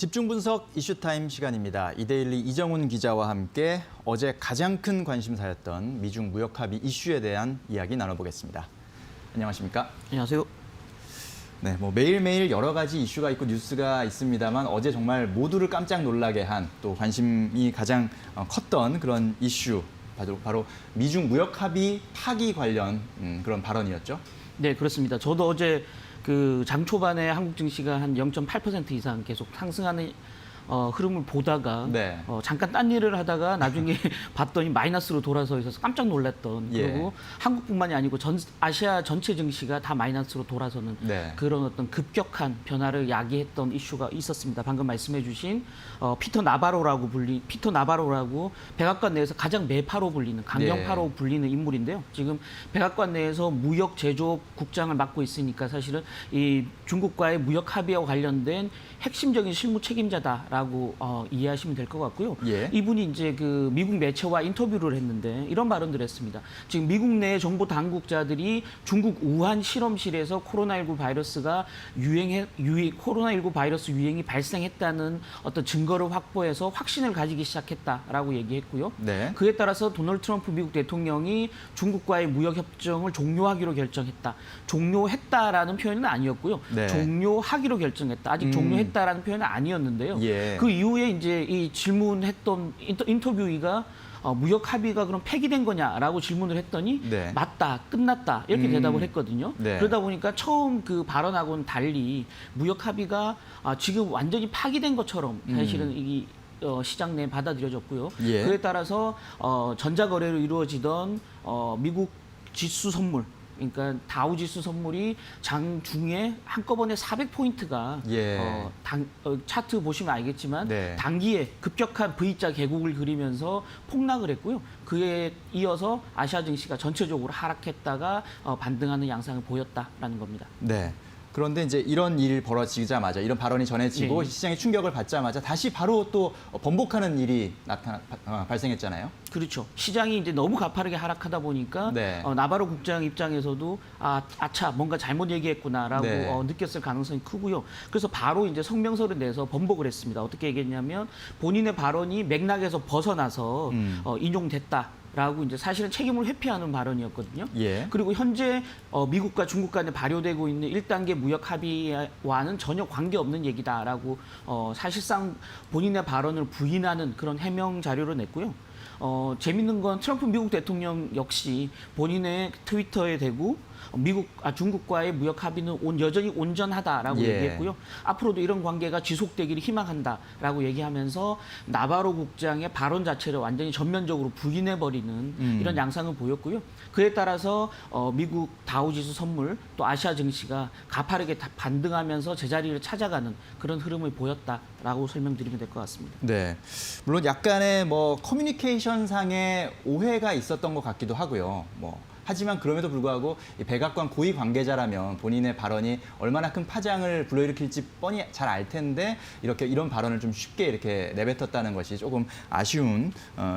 집중 분석 이슈타임 시간입니다. 이데일리 이정훈 기자와 함께 어제 가장 큰 관심사였던 미중 무역 합의 이슈에 대한 이야기 나눠보겠습니다. 안녕하십니까? 안녕하세요. 네, 매일매일 여러 가지 이슈가 있고 뉴스가 있습니다만 어제 정말 모두를 깜짝 놀라게 한 또 관심이 가장 컸던 그런 이슈, 바로 미중 무역 합의 파기 관련 그런 발언이었죠. 네, 그렇습니다. 저도 어제 장 초반에 한국 증시가 한 0.8% 이상 계속 상승하는 흐름을 보다가 네. 잠깐 딴 일을 하다가 나중에 봤더니 마이너스로 돌아서 있어서 깜짝 놀랐던 그리고 한국뿐만이 아니고 아시아 전체 증시가 다 마이너스로 돌아서는 그런 어떤 급격한 변화를 야기했던 이슈가 있었습니다. 방금 말씀해주신 피터 나바로라고 백악관 내에서 가장 매파로 불리는 강경파로 불리는 인물인데요. 지금 백악관 내에서 무역 제조업 국장을 맡고 있으니까 사실은 이 중국과의 무역 합의와 관련된 핵심적인 실무 책임자다라고 이해하시면 될 것 같고요. 이분이 이제 미국 매체와 인터뷰를 했는데 이런 발언들을 했습니다. 지금 미국 내 정보 당국자들이 중국 우한 실험실에서 코로나19 바이러스 유행이 발생했다는 어떤 증거를 확보해서 확신을 가지기 시작했다라고 얘기했고요. 그에 따라서 도널드 트럼프 미국 대통령이 중국과의 무역 협정을 종료하기로 결정했다. 종료했다라는 표현은 아니었고요. 종료하기로 결정했다. 아직 종료했다라는 표현은 아니었는데요. 그 이후에 이제 이 질문했던 인터뷰이가 무역 합의가 그럼 폐기된 거냐라고 질문을 했더니 맞다, 끝났다 이렇게 대답을 했거든요. 그러다 보니까 처음 그 발언하고는 달리 무역 합의가 지금 완전히 파기된 것처럼 사실은 이 시장 내에 받아들여졌고요. 그에 따라서 전자거래로 이루어지던 미국 지수 선물, 그러니까 다우지수 선물이 장중에 한꺼번에 400포인트가 차트 보시면 알겠지만 단기에 급격한 V자 계곡을 그리면서 폭락을 했고요. 그에 이어서 아시아 증시가 전체적으로 하락했다가 반등하는 양상을 보였다라는 겁니다. 네. 그런데 이제 이런 일이 벌어지자마자 이런 발언이 전해지고 시장에 충격을 받자마자 다시 바로 또 번복하는 일이 발생했잖아요. 그렇죠. 시장이 이제 너무 가파르게 하락하다 보니까 나바로 국장 입장에서도 아차 뭔가 잘못 얘기했구나라고 느꼈을 가능성이 크고요. 그래서 바로 이제 성명서를 내서 번복을 했습니다. 어떻게 얘기했냐면 본인의 발언이 맥락에서 벗어나서 인용됐다. 라고 이제 사실은 책임을 회피하는 발언이었거든요. 그리고 현재 미국과 중국 간에 발효되고 있는 1단계 무역 합의와는 전혀 관계없는 얘기다라고 사실상 본인의 발언을 부인하는 그런 해명 자료를 냈고요. 재밌는 건 트럼프 미국 대통령 역시 본인의 트위터에 대고 중국과의 무역 합의는 여전히 온전하다라고 얘기했고요. 앞으로도 이런 관계가 지속되기를 희망한다라고 얘기하면서 나바로 국장의 발언 자체를 완전히 전면적으로 부인해버리는 이런 양상을 보였고요. 그에 따라서 미국 다우지수 선물 또 아시아 증시가 가파르게 반등하면서 제자리를 찾아가는 그런 흐름을 보였다라고 설명드리면 될 것 같습니다. 네, 물론 약간의 커뮤니케이션 상의 오해가 있었던 것 같기도 하고요. 하지만 그럼에도 불구하고 이 백악관 고위 관계자라면 본인의 발언이 얼마나 큰 파장을 불러일으킬지 뻔히 잘 알 텐데 이런 발언을 좀 쉽게 이렇게 내뱉었다는 것이 조금 아쉬운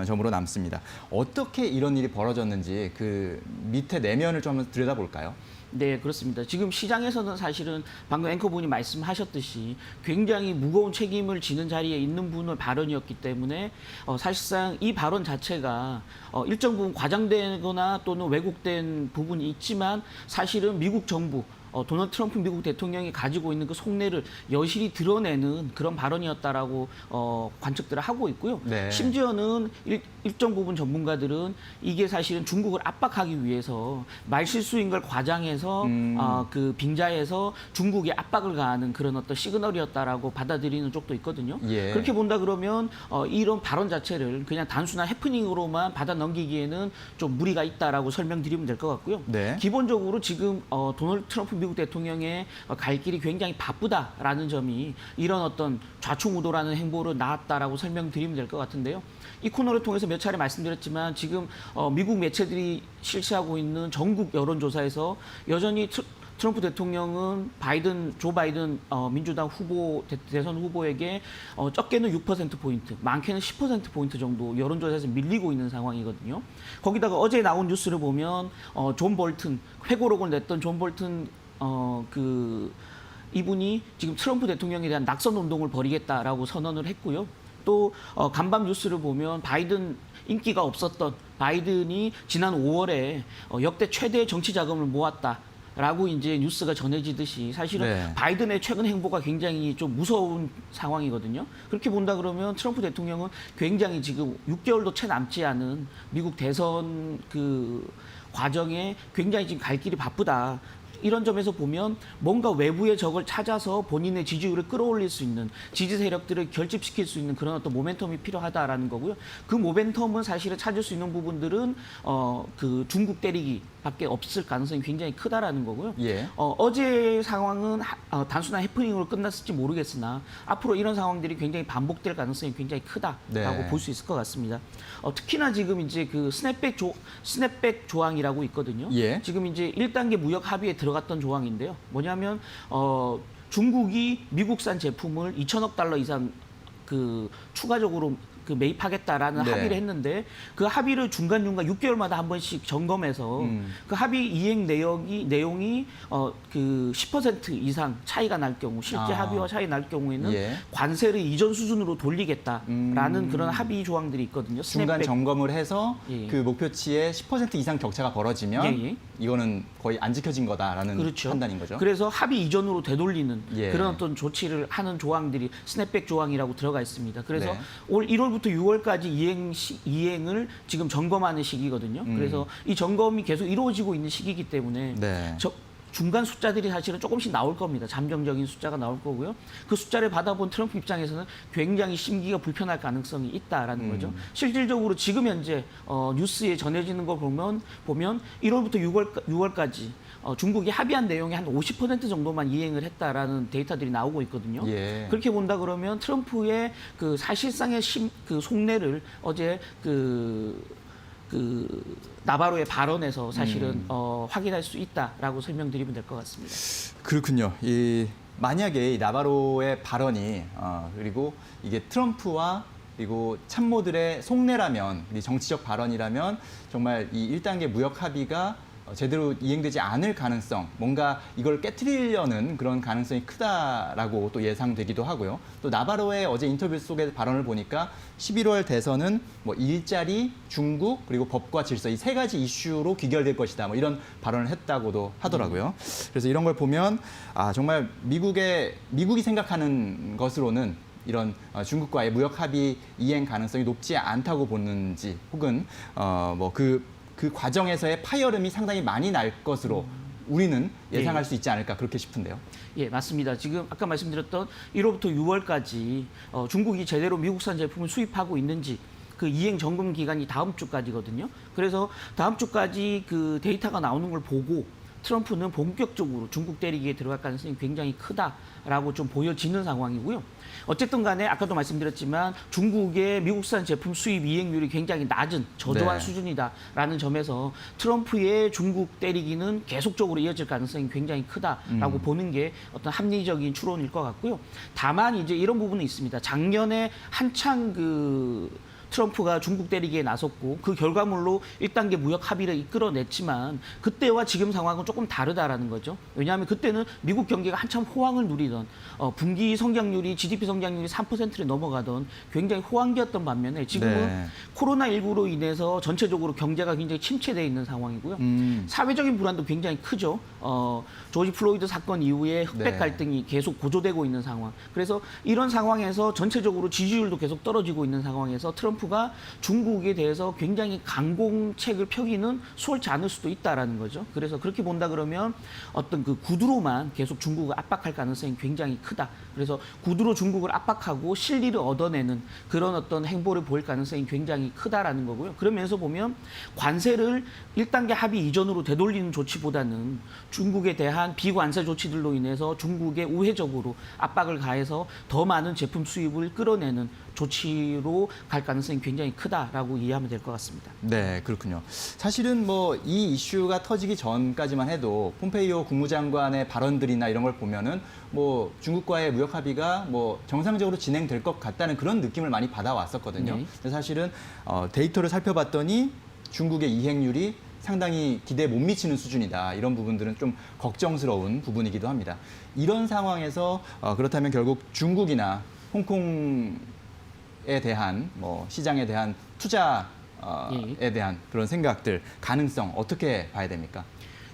점으로 남습니다. 어떻게 이런 일이 벌어졌는지 그 밑에 내면을 좀 한번 들여다볼까요? 네, 그렇습니다. 지금 시장에서는 사실은 방금 앵커분이 말씀하셨듯이 굉장히 무거운 책임을 지는 자리에 있는 분의 발언이었기 때문에 사실상 이 발언 자체가 일정 부분 과장되거나 또는 왜곡된 부분이 있지만 사실은 미국 정부 도널드 트럼프 미국 대통령이 가지고 있는 그 속내를 여실히 드러내는 그런 발언이었다라고 관측들을 하고 있고요. 심지어는 일정 부분 전문가들은 이게 사실은 중국을 압박하기 위해서 말실수인 걸 과장해서 그 빙자해서 중국에 압박을 가하는 그런 어떤 시그널이었다라고 받아들이는 쪽도 있거든요. 그렇게 본다 그러면 이런 발언 자체를 그냥 단순한 해프닝으로만 받아 넘기기에는 좀 무리가 있다라고 설명드리면 될 것 같고요. 기본적으로 지금 도널드 트럼프 미국 대통령의 갈 길이 굉장히 바쁘다라는 점이 이런 어떤 좌충우돌하는 행보로 나왔다라고 설명드리면 될 것 같은데요. 이 코너를 통해서 몇 차례 말씀드렸지만 지금 미국 매체들이 실시하고 있는 전국 여론조사에서 여전히 트럼프 대통령은 조 바이든 민주당 대선 후보에게 적게는 6%포인트, 많게는 10%포인트 정도 여론조사에서 밀리고 있는 상황이거든요. 거기다가 어제 나온 뉴스를 보면 존 볼튼, 회고록을 냈던 존 볼튼 이분이 지금 트럼프 대통령에 대한 낙선 운동을 벌이겠다라고 선언을 했고요. 또 간밤 뉴스를 보면 바이든 인기가 없었던 바이든이 지난 5월에 역대 최대 정치 자금을 모았다라고 이제 뉴스가 전해지듯이 사실은 네. 바이든의 최근 행보가 굉장히 좀 무서운 상황이거든요. 그렇게 본다 그러면 트럼프 대통령은 굉장히 지금 6개월도 채 남지 않은 미국 대선 그 과정에 굉장히 지금 갈 길이 바쁘다. 이런 점에서 보면 뭔가 외부의 적을 찾아서 본인의 지지율을 끌어올릴 수 있는 지지 세력들을 결집시킬 수 있는 그런 어떤 모멘텀이 필요하다라는 거고요. 그 모멘텀은 사실은 찾을 수 있는 부분들은 그 중국 때리기밖에 없을 가능성이 굉장히 크다라는 거고요. 예. 어제 상황은 단순한 해프닝으로 끝났을지 모르겠으나 앞으로 이런 상황들이 굉장히 반복될 가능성이 굉장히 크다라고 네. 볼 수 있을 것 같습니다. 특히나 지금 이제 그 스냅백 조항이라고 있거든요. 예. 지금 이제 1단계 무역 합의에 들어갔던 조항인데요. 뭐냐면 중국이 미국산 제품을 2천억 달러 이상 그 추가적으로 그 매입하겠다라는 네. 합의를 했는데 그 합의를 중간중간 6개월마다 한 번씩 점검해서 그 합의 이행 내용이 그 10% 이상 차이가 날 경우 실제 합의와 차이 날 경우에는 예. 관세를 이전 수준으로 돌리겠다라는 그런 합의 조항들이 있거든요. 중간 스냅백. 점검을 해서 예. 그 목표치의 10% 이상 격차가 벌어지면 예, 예. 이거는 거의 안 지켜진 거다라는 그렇죠. 판단인 거죠. 그래서 합의 이전으로 되돌리는 예. 그런 어떤 조치를 하는 조항들이 스냅백 조항이라고 들어가 있습니다. 그래서 네. 올 1월부터 6월까지 이행을 지금 점검하는 시기거든요. 그래서 이 점검이 계속 이루어지고 있는 시기이기 때문에 네. 중간 숫자들이 사실은 조금씩 나올 겁니다. 잠정적인 숫자가 나올 거고요. 그 숫자를 받아본 트럼프 입장에서는 굉장히 심기가 불편할 가능성이 있다라는 거죠. 실질적으로 지금 현재 뉴스에 전해지는 걸 보면 1월부터 6월까지 중국이 합의한 내용의 한 50% 정도만 이행을 했다라는 데이터들이 나오고 있거든요. 예. 그렇게 본다 그러면 트럼프의 그 사실상의 그 속내를 어제 그 나바로의 발언에서 사실은 확인할 수 있다라고 설명드리면 될 것 같습니다. 그렇군요. 만약에 이 나바로의 발언이 그리고 이게 트럼프와 그리고 참모들의 속내라면, 이 정치적 발언이라면 정말 이 1단계 무역 합의가 제대로 이행되지 않을 가능성, 뭔가 이걸 깨트리려는 그런 가능성이 크다라고 또 예상되기도 하고요. 또 나바로의 어제 인터뷰 속의 발언을 보니까 11월 대선은 뭐 일자리, 중국, 그리고 법과 질서 이 세 가지 이슈로 귀결될 것이다. 뭐 이런 발언을 했다고도 하더라고요. 그래서 이런 걸 보면 정말 미국이 생각하는 것으로는 이런 중국과의 무역 합의 이행 가능성이 높지 않다고 보는지, 혹은 그 과정에서의 파열음이 상당히 많이 날 것으로 우리는 예상할 수 있지 않을까 그렇게 싶은데요. 예, 맞습니다. 지금 아까 말씀드렸던 1월부터 6월까지 중국이 제대로 미국산 제품을 수입하고 있는지 그 이행 점검 기간이 다음 주까지거든요. 그래서 다음 주까지 그 데이터가 나오는 걸 보고 트럼프는 본격적으로 중국 때리기에 들어갈 가능성이 굉장히 크다라고 좀 보여지는 상황이고요. 어쨌든 간에 아까도 말씀드렸지만 중국의 미국산 제품 수입 이행률이 굉장히 낮은 저조한 네. 수준이다라는 점에서 트럼프의 중국 때리기는 계속적으로 이어질 가능성이 굉장히 크다라고 보는 게 어떤 합리적인 추론일 것 같고요. 다만 이제 이런 부분은 있습니다. 작년에 한창 트럼프가 중국 때리기에 나섰고 그 결과물로 1단계 무역 합의를 이끌어냈지만 그때와 지금 상황은 조금 다르다라는 거죠. 왜냐하면 그때는 미국 경기가 한참 호황을 누리던 분기 성장률이 GDP 성장률이 3%를 넘어가던 굉장히 호황기였던 반면에 지금은 네. 코로나19로 인해서 전체적으로 경제가 굉장히 침체되어 있는 상황이고요. 사회적인 불안도 굉장히 크죠. 조지 플로이드 사건 이후에 흑백 네. 갈등이 계속 고조되고 있는 상황. 그래서 이런 상황에서 전체적으로 지지율도 계속 떨어지고 있는 상황에서 트럼프가 중국에 대해서 굉장히 강공책을 펴기는 수월치 않을 수도 있다라는 거죠. 그래서 그렇게 본다 그러면 어떤 그 구두로만 계속 중국을 압박할 가능성이 굉장히 크다. 그래서 구두로 중국을 압박하고 실리를 얻어내는 그런 어떤 행보를 보일 가능성이 굉장히 크다라는 거고요. 그런 면에서 보면 관세를 1단계 합의 이전으로 되돌리는 조치보다는 중국에 대한 비관세 조치들로 인해서 중국에 우회적으로 압박을 가해서 더 많은 제품 수입을 끌어내는 조치로 갈 가능성이 굉장히 크다라고 이해하면 될 것 같습니다. 네, 그렇군요. 사실은 이 이슈가 터지기 전까지만 해도 폼페이오 국무장관의 발언들이나 이런 걸 보면은 중국과의 무역 합의가 정상적으로 진행될 것 같다는 그런 느낌을 많이 받아왔었거든요. 네. 근데 사실은 데이터를 살펴봤더니 중국의 이행률이 상당히 기대에 못 미치는 수준이다. 이런 부분들은 좀 걱정스러운 부분이기도 합니다. 이런 상황에서 그렇다면 결국 중국이나 홍콩에 대한 뭐 시장에 대한 투자에 대한 그런 생각들, 가능성 어떻게 봐야 됩니까?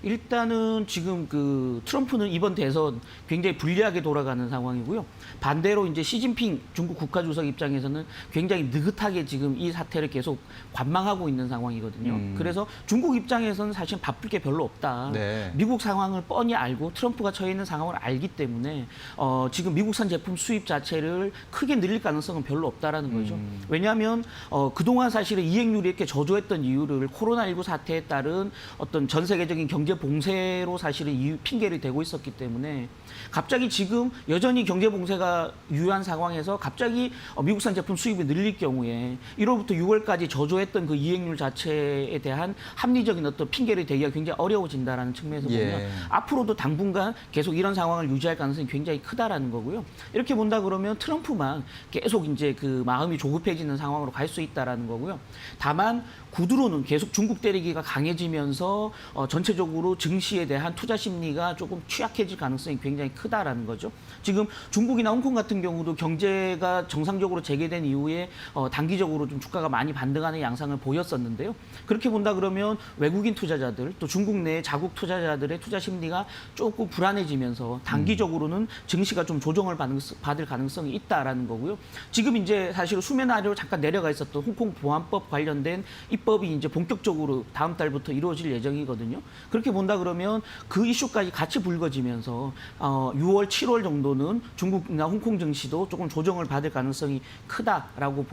일단은 지금 그 트럼프는 이번 대선 굉장히 불리하게 돌아가는 상황이고요. 반대로 이제 시진핑 중국 국가주석 입장에서는 굉장히 느긋하게 지금 이 사태를 계속 관망하고 있는 상황이거든요. 그래서 중국 입장에서는 사실 바쁠 게 별로 없다. 네. 미국 상황을 뻔히 알고 트럼프가 처해 있는 상황을 알기 때문에 지금 미국산 제품 수입 자체를 크게 늘릴 가능성은 별로 없다라는 거죠. 왜냐하면 그동안 사실은 이익률이 이렇게 저조했던 이유를 코로나19 사태에 따른 어떤 전 세계적인 경제 봉쇄로 사실은 핑계를 대고 있었기 때문에 갑자기 지금 여전히 경제 봉쇄가 유효한 상황에서 갑자기 미국산 제품 수입이 늘릴 경우에 1월부터 6월까지 저조했던 그 이익률 자체에 대한 합리적인 어떤 핑계를 대기가 굉장히 어려워진다라는 측면에서 보면 앞으로도 당분간 계속 이런 상황을 유지할 가능성이 굉장히 크다라는 거고요. 이렇게 본다 그러면 트럼프만 계속 이제 그 마음이 조급해지는 상황으로 갈 수 있다라는 거고요. 다만 구두로는 계속 중국 때리기가 강해지면서 전체적으로 증시에 대한 투자 심리가 조금 취약해질 가능성이 굉장히 크다라는 거죠. 지금 중국이나 홍콩 같은 경우도 경제가 정상적으로 재개된 이후에 단기적으로 좀 주가가 많이 반등하는 양상을 보였었는데요. 그렇게 본다 그러면 외국인 투자자들 또 중국 내 자국 투자자들의 투자 심리가 조금 불안해지면서 단기적으로는 증시가 좀 조정을 받을 가능성이 있다라는 거고요. 지금 이제 사실 수면 아래로 잠깐 내려가 있었던 홍콩 보안법 관련된 입법이 이제 본격적으로 다음 달부터 이루어질 예정이거든요. 그렇게 본다 그러면 그 이슈까지 같이 불거지면서 6월, 7월 정도는 중국이나 홍콩 증시도 조금 조정을 받을 가능성이 크다라고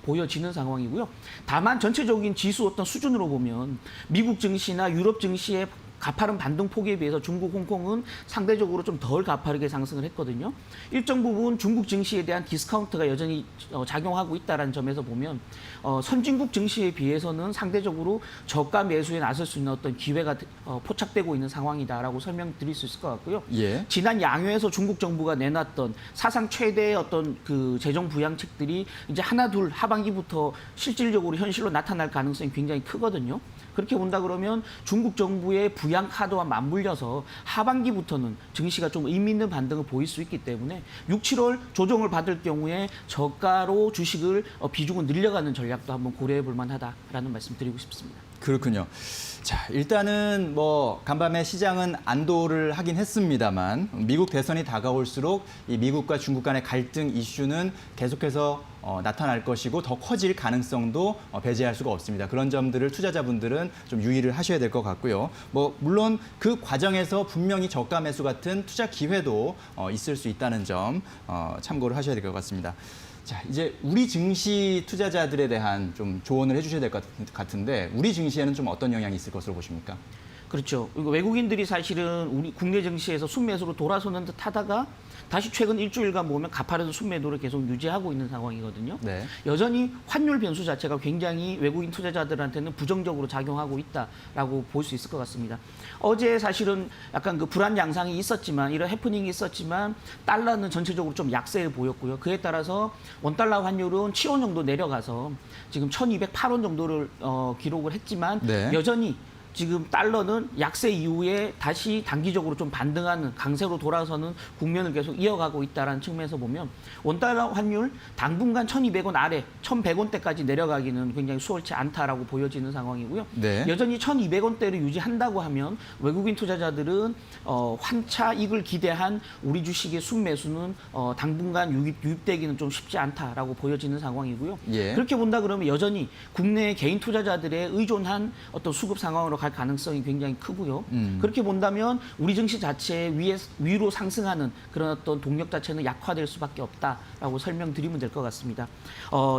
보여지는 상황이고요. 다만 전체적인 지수 어떤 수준으로 보면 미국 증시나 유럽 증시의 가파른 반등 폭에 비해서 중국, 홍콩은 상대적으로 좀 덜 가파르게 상승을 했거든요. 일정 부분 중국 증시에 대한 디스카운트가 여전히 작용하고 있다는 점에서 보면 선진국 증시에 비해서는 상대적으로 저가 매수에 나설 수 있는 어떤 기회가 포착되고 있는 상황이다라고 설명드릴 수 있을 것 같고요. 예. 지난 양회에서 중국 정부가 내놨던 사상 최대의 어떤 그 재정 부양책들이 이제 하나 둘 하반기부터 실질적으로 현실로 나타날 가능성이 굉장히 크거든요. 그렇게 본다 그러면 중국 정부의 부양 카드와 맞물려서 하반기부터는 증시가 좀 의미 있는 반등을 보일 수 있기 때문에 6, 7월 조정을 받을 경우에 저가로 주식을 비중을 늘려가는 전략도 한번 고려해 볼 만하다라는 말씀 드리고 싶습니다. 그렇군요. 자, 일단은 뭐 간밤에 시장은 안도를 하긴 했습니다만 미국 대선이 다가올수록 이 미국과 중국 간의 갈등 이슈는 계속해서 나타날 것이고 더 커질 가능성도 배제할 수가 없습니다. 그런 점들을 투자자분들은 좀 유의를 하셔야 될 것 같고요. 뭐 물론 그 과정에서 분명히 저가 매수 같은 투자 기회도 있을 수 있다는 점 참고를 하셔야 될 것 같습니다. 자, 이제 우리 증시 투자자들에 대한 좀 조언을 해주셔야 될 것 같은데 우리 증시에는 좀 어떤 영향이 있을 것으로 보십니까? 그렇죠. 그리고 외국인들이 사실은 우리 국내 증시에서 순매수로 돌아서는 듯 하다가 다시 최근 일주일간 보면 가파른 순매도를 계속 유지하고 있는 상황이거든요. 네. 여전히 환율 변수 자체가 굉장히 외국인 투자자들한테는 부정적으로 작용하고 있다라고 볼 수 있을 것 같습니다. 어제 사실은 약간 그 불안 양상이 있었지만 이런 해프닝이 있었지만 달러는 전체적으로 좀 약세를 보였고요. 그에 따라서 원달러 환율은 7원 정도 내려가서 지금 1208원 정도를 기록을 했지만 네. 여전히 지금 달러는 약세 이후에 다시 단기적으로 좀 반등하는 강세로 돌아서는 국면을 계속 이어가고 있다는 측면에서 보면 원달러 환율 당분간 1,200원 아래 1,100원대까지 내려가기는 굉장히 수월치 않다라고 보여지는 상황이고요. 네. 여전히 1,200원대를 유지한다고 하면 외국인 투자자들은 환차 이익을 기대한 우리 주식의 순매수는 당분간 유입되기는 좀 쉽지 않다라고 보여지는 상황이고요. 예. 그렇게 본다 그러면 여전히 국내 개인 투자자들의 의존한 어떤 수급 상황으로 갈 가능성이 굉장히 크고요. 그렇게 본다면 우리 증시 자체 위로 상승하는 그런 어떤 동력 자체는 약화될 수밖에 없다라고 설명드리면 될 것 같습니다.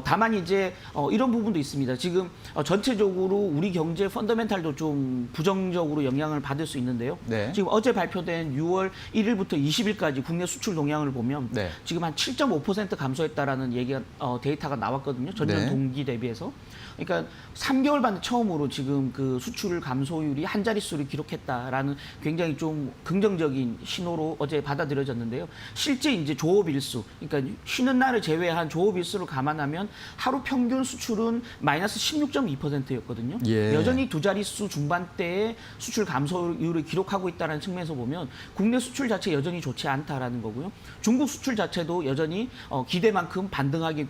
다만 이제 이런 부분도 있습니다. 지금 전체적으로 우리 경제 펀더멘탈도 좀 부정적으로 영향을 받을 수 있는데요. 네. 지금 어제 발표된 6월 1일부터 20일까지 국내 수출 동향을 보면 네. 지금 한 7.5% 감소했다라는 얘기가 데이터가 나왔거든요. 전년 네. 동기 대비해서. 그러니까 3개월 만에 처음으로 지금 그 수출을 감소율이 한 자릿수를 기록했다라는 굉장히 좀 긍정적인 신호로 어제 받아들여졌는데요. 실제 이제 조업 일수, 그러니까 쉬는 날을 제외한 조업 일수를 감안하면 하루 평균 수출은 마이너스 16.2%였거든요. 예. 여전히 두 자릿수 중반대의 수출 감소율을 기록하고 있다는 측면에서 보면 국내 수출 자체 여전히 좋지 않다라는 거고요. 중국 수출 자체도 여전히 기대만큼 반등하지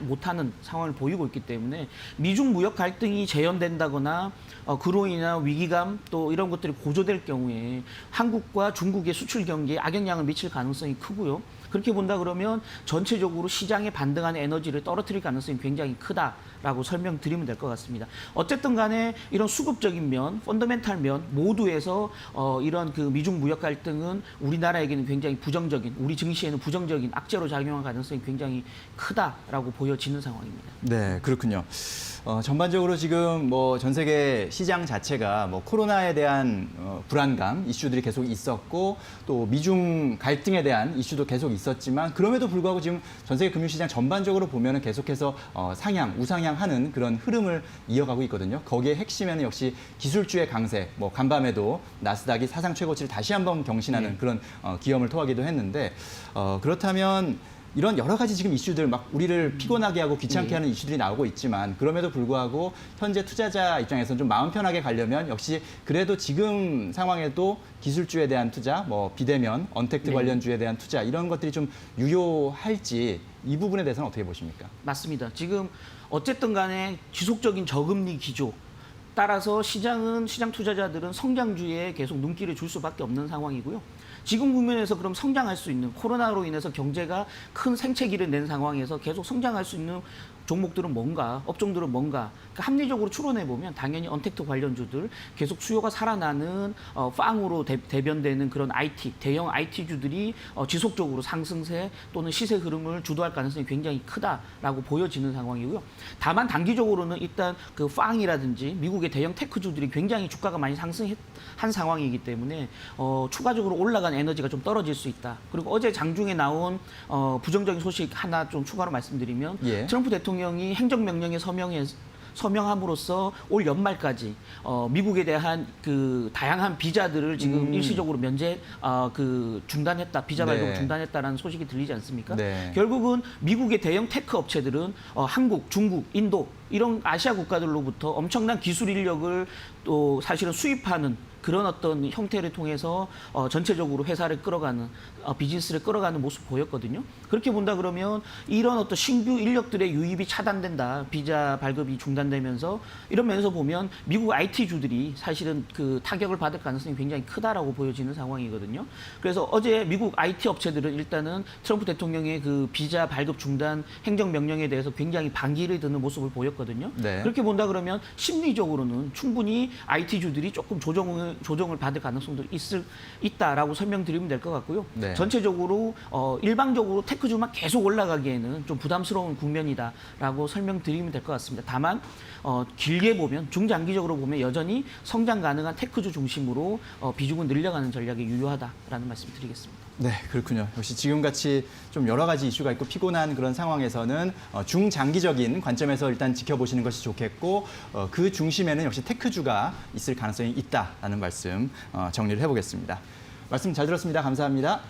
못하는 상황을 보이고 있기 때문에 미중 무역 갈등이 재현된다거나 그로 인한 위기감 또 이런 것들이 고조될 경우에 한국과 중국의 수출 경기에 악영향을 미칠 가능성이 크고요. 그렇게 본다 그러면 전체적으로 시장에 반등하는 에너지를 떨어뜨릴 가능성이 굉장히 크다라고 설명드리면 될 것 같습니다. 어쨌든 간에 이런 수급적인 면, 펀더멘탈 면 모두에서 이런 그 미중 무역 갈등은 우리나라에게는 굉장히 부정적인, 우리 증시에는 부정적인 악재로 작용할 가능성이 굉장히 크다라고 보여지는 상황입니다. 네, 그렇군요. 전반적으로 지금 뭐 전 세계 시장 자체가 뭐 코로나에 대한 불안감 이슈들이 계속 있었고 또 미중 갈등에 대한 이슈도 계속 있었지만 그럼에도 불구하고 지금 전 세계 금융시장 전반적으로 보면은 계속해서 상향, 우상향하는 그런 흐름을 이어가고 있거든요. 거기에 핵심에는 역시 기술주의 강세, 뭐 간밤에도 나스닥이 사상 최고치를 다시 한번 경신하는 그런 기염을 토하기도 했는데 그렇다면 이런 여러 가지 지금 이슈들 막 우리를 피곤하게 하고 귀찮게 하는 이슈들이 나오고 있지만 그럼에도 불구하고 현재 투자자 입장에서는 좀 마음 편하게 가려면 역시 그래도 지금 상황에도 기술주에 대한 투자, 뭐 비대면, 언택트 관련주에 대한 투자 이런 것들이 좀 유효할지 이 부분에 대해서는 어떻게 보십니까? 맞습니다. 지금 어쨌든 간에 지속적인 저금리 기조 따라서 시장 투자자들은 성장주에 계속 눈길을 줄 수밖에 없는 상황이고요. 지금 국면에서 그럼 성장할 수 있는 코로나로 인해서 경제가 큰 생채기를 낸 상황에서 계속 성장할 수 있는 종목들은 뭔가, 업종들은 뭔가 그러니까 합리적으로 추론해 보면 당연히 언택트 관련주들 계속 수요가 살아나는 팡으로 대변되는 그런 IT, 대형 IT주들이 지속적으로 상승세 또는 시세 흐름을 주도할 가능성이 굉장히 크다라고 보여지는 상황이고요. 다만 단기적으로는 일단 그 팡이라든지 미국의 대형 테크주들이 굉장히 주가가 많이 상승한 상황이기 때문에 추가적으로 올라간 에너지가 좀 떨어질 수 있다. 그리고 어제 장중에 나온 부정적인 소식 하나 좀 추가로 말씀드리면 트럼프 대통령이 행정명령에 서명함으로써 올 연말까지 미국에 대한 그 다양한 비자들을 지금 일시적으로 중단했다, 비자 발급 중단했다라는 소식이 들리지 않습니까? 네. 결국은 미국의 대형 테크 업체들은 한국, 중국, 인도 이런 아시아 국가들로부터 엄청난 기술 인력을 또 사실은 수입하는 그런 어떤 형태를 통해서 전체적으로 회사를 끌어가는 비즈니스를 끌어가는 모습 보였거든요. 그렇게 본다 그러면 이런 어떤 신규 인력들의 유입이 차단된다, 비자 발급이 중단되면서 이런 면에서 보면 미국 IT주들이 사실은 그 타격을 받을 가능성이 굉장히 크다라고 보여지는 상황이거든요. 그래서 어제 미국 IT 업체들은 일단은 트럼프 대통령의 그 비자 발급 중단 행정명령에 대해서 굉장히 반기를 드는 모습을 보였거든요. 네. 그렇게 본다 그러면 심리적으로는 충분히 IT주들이 조금 조정을 받을 가능성도 있다라고 설명드리면 될 것 같고요. 네. 전체적으로 일방적으로 테크주만 계속 올라가기에는 좀 부담스러운 국면이다라고 설명드리면 될 것 같습니다. 다만 길게 보면 중장기적으로 보면 여전히 성장 가능한 테크주 중심으로 비중을 늘려가는 전략이 유효하다라는 말씀드리겠습니다. 네, 그렇군요. 역시 지금같이 좀 여러 가지 이슈가 있고 피곤한 그런 상황에서는 중장기적인 관점에서 일단 지켜보시는 것이 좋겠고 그 중심에는 역시 테크주가 있을 가능성이 있다라는 말씀 정리를 해보겠습니다. 말씀 잘 들었습니다. 감사합니다.